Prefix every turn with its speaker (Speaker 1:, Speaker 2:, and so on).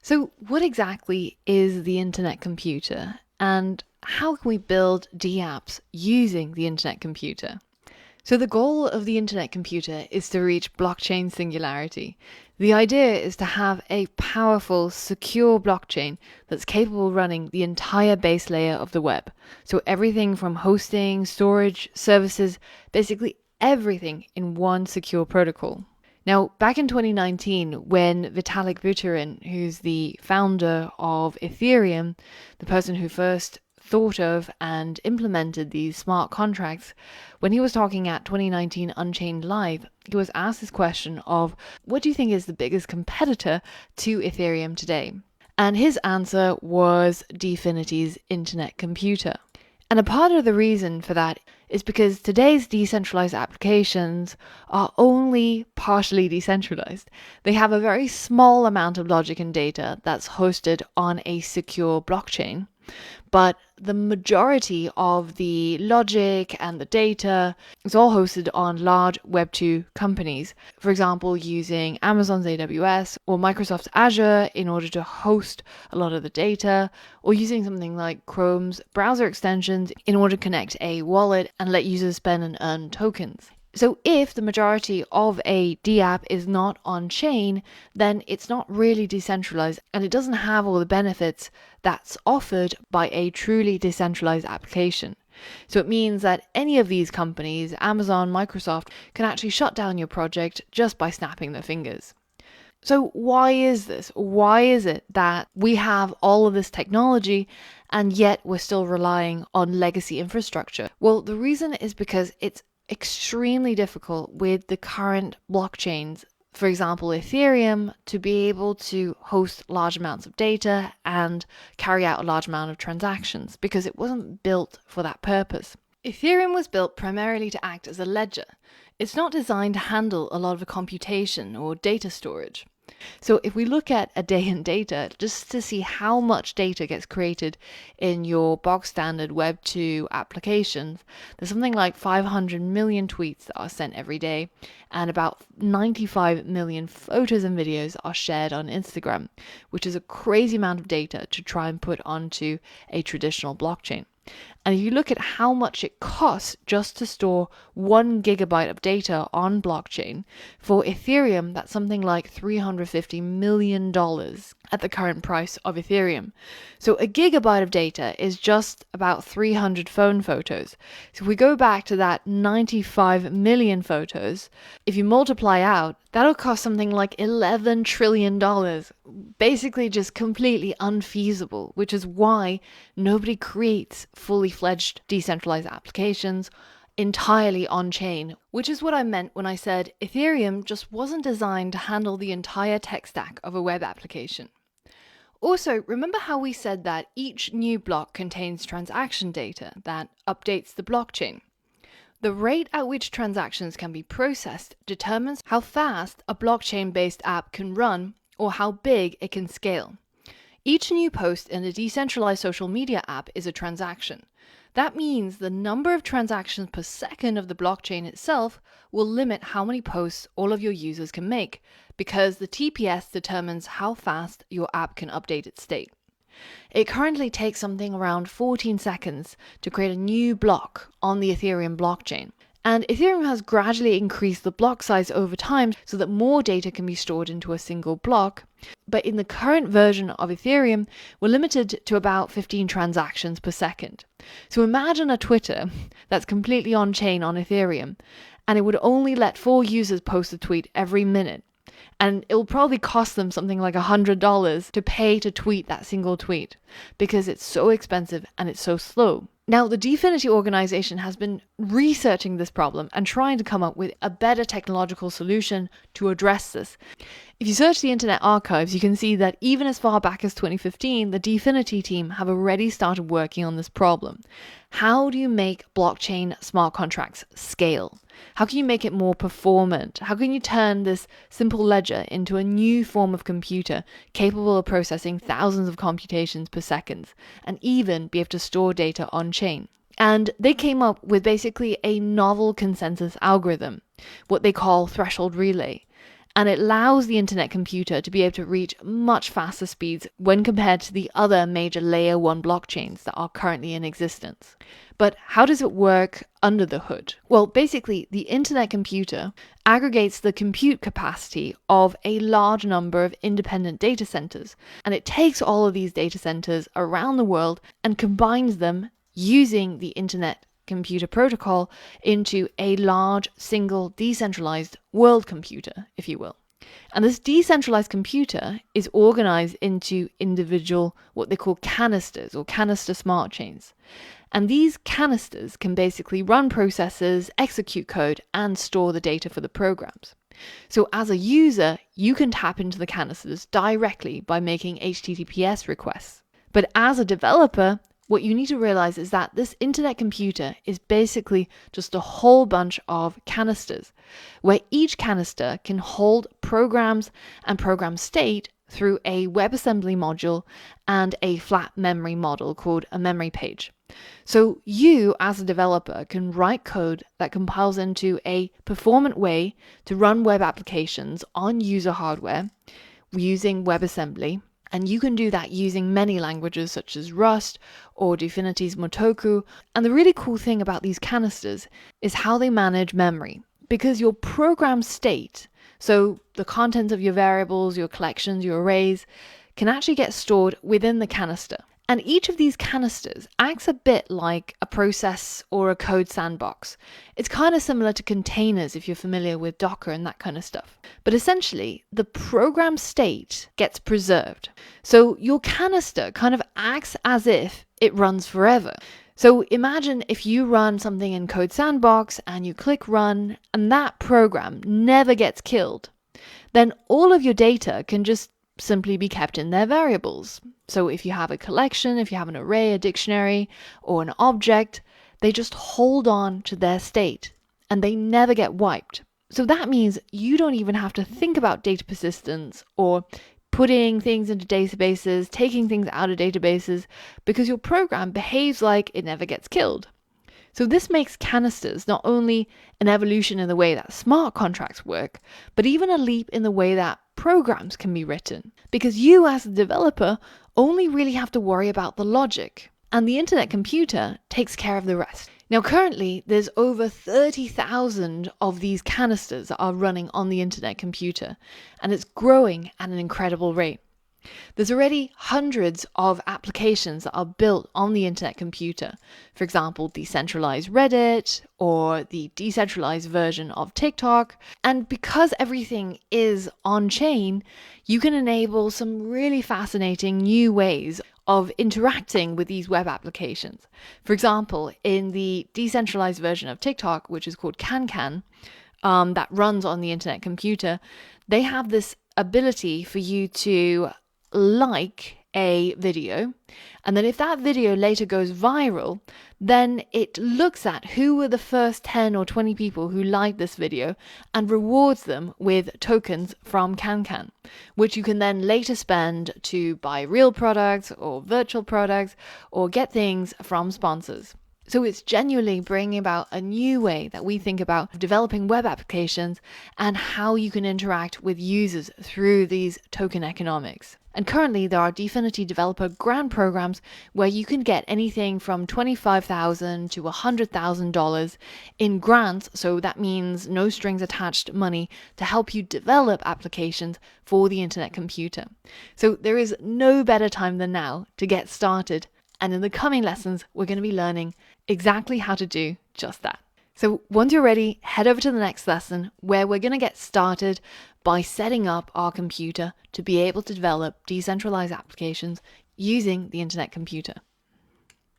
Speaker 1: So, what exactly is the Internet Computer, and how can we build dApps using the Internet Computer? So, the goal of the Internet Computer is to reach blockchain singularity. The idea is to have a powerful, secure blockchain that's capable of running the entire base layer of the web. So, everything from hosting, storage, services, basically everything in one secure protocol. Now, back in 2019, when Vitalik Buterin, who's the founder of Ethereum, the person who first thought of and implemented these smart contracts, when he was talking at 2019 Unchained Live, he was asked this question of, what do you think is the biggest competitor to Ethereum today? And his answer was Dfinity's Internet Computer. And a part of the reason for that is because today's decentralized applications are only partially decentralized. They have a very small amount of logic and data that's hosted on a secure blockchain, but the majority of the logic and the data is all hosted on large Web2 companies. For example, using Amazon's AWS or Microsoft's Azure in order to host a lot of the data, or using something like Chrome's browser extensions in order to connect a wallet and let users spend and earn tokens. So if the majority of a dApp is not on chain, then it's not really decentralized and it doesn't have all the benefits that's offered by a truly decentralized application. So it means that any of these companies, Amazon, Microsoft, can actually shut down your project just by snapping their fingers. So why is this? Why is it that we have all of this technology and yet we're still relying on legacy infrastructure? Well, the reason is because it's extremely difficult with the current blockchains, for example Ethereum, to be able to host large amounts of data and carry out a large amount of transactions because it wasn't built for that purpose. Ethereum was built primarily to act as a ledger. It's not designed to handle a lot of the computation or data storage. So if we look at a day in data, just to see how much data gets created in your bog standard Web 2 applications, there's something like 500 million tweets that are sent every day, and about 95 million photos and videos are shared on Instagram, which is a crazy amount of data to try and put onto a traditional blockchain. And if you look at how much it costs just to store 1 gigabyte of data on blockchain, for Ethereum, that's something like $350 million at the current price of Ethereum. So a gigabyte of data is just about 300 phone photos. So if we go back to that 95 million photos, if you multiply out, that'll cost something like $11 trillion. Basically just completely unfeasible, which is why nobody creates fully fledged decentralized applications entirely on-chain, which is what I meant when I said Ethereum just wasn't designed to handle the entire tech stack of a web application. Also, remember how we said that each new block contains transaction data that updates the blockchain? The rate at which transactions can be processed determines how fast a blockchain-based app can run or how big it can scale. Each new post in a decentralized social media app is a transaction. That means the number of transactions per second of the blockchain itself will limit how many posts all of your users can make, because the TPS determines how fast your app can update its state. It currently takes something around 14 seconds to create a new block on the Ethereum blockchain. And Ethereum has gradually increased the block size over time so that more data can be stored into a single block. But in the current version of Ethereum, we're limited to about 15 transactions per second. So imagine a Twitter that's completely on-chain on Ethereum, and it would only let 4 users post a tweet every minute. And it'll probably cost them something like $100 to pay to tweet that single tweet because it's so expensive and it's so slow. Now, the Dfinity organization has been researching this problem and trying to come up with a better technological solution to address this. If you search the Internet Archives, you can see that even as far back as 2015, the Dfinity team have already started working on this problem. How do you make blockchain smart contracts scale? How can you make it more performant? How can you turn this simple ledger into a new form of computer capable of processing thousands of computations per second and even be able to store data on chain? And they came up with basically a novel consensus algorithm, what they call threshold relay. and it allows the internet computer to be able to reach much faster speeds when compared to the other major layer 1 blockchains that are currently in existence. But how does it work under the hood? Well, basically, the internet computer aggregates the compute capacity of a large number of independent data centers, and it takes all of these data centers around the world and combines them using the internet computer protocol into a large single decentralized world computer, if you will. And this decentralized computer is organized into individual, what they call canisters or canister smart chains. And these canisters can basically run processes, execute code, and store the data for the programs. So as a user, you can tap into the canisters directly by making HTTPS requests. But as a developer, what you need to realize is that this internet computer is basically just a whole bunch of canisters, where each canister can hold programs and program state through a WebAssembly module and a flat memory model called a memory page. So you, as a developer, can write code that compiles into a performant way to run web applications on user hardware using WebAssembly. And you can do that using many languages such as Rust or Dfinity's Motoku. And the really cool thing about these canisters is how they manage memory. Because your program state, so the contents of your variables, your collections, your arrays, can actually get stored within the canister. And each of these canisters acts a bit like a process or a code sandbox. It's kind of similar to containers if you're familiar with Docker and that kind of stuff. But essentially, the program state gets preserved. So your canister kind of acts as if it runs forever. So imagine if you run something in Code Sandbox and you click run and that program never gets killed, then all of your data can just simply be kept in their variables. So if you have a collection, if you have an array, a dictionary, or an object, they just hold on to their state and they never get wiped. So that means you don't even have to think about data persistence or putting things into databases, taking things out of databases, because your program behaves like it never gets killed. So this makes canisters not only an evolution in the way that smart contracts work, but even a leap in the way that programs can be written. Because you as a developer only really have to worry about the logic, and the internet computer takes care of the rest. Now currently, there's over 30,000 of these canisters that are running on the internet computer, and it's growing at an incredible rate. There's already hundreds of applications that are built on the internet computer. For example, decentralized Reddit or the decentralized version of TikTok. And because everything is on chain, you can enable some really fascinating new ways of interacting with these web applications. For example, in the decentralized version of TikTok, which is called CanCan, that runs on the internet computer, they have this ability for you to like a video, and then if that video later goes viral, then it looks at who were the first 10 or 20 people who liked this video and rewards them with tokens from CanCan, which you can then later spend to buy real products or virtual products or get things from sponsors. So it's genuinely bringing about a new way that we think about developing web applications and how you can interact with users through these token economics. And currently there are Dfinity developer grant programs where you can get anything from $25,000 to $100,000 in grants. So that means no strings attached money to help you develop applications for the internet computer. So there is no better time than now to get started. And in the coming lessons, we're going to be learning exactly how to do just that. So once you're ready, head over to the next lesson where we're going to get started by setting up our computer to be able to develop decentralized applications using the internet computer.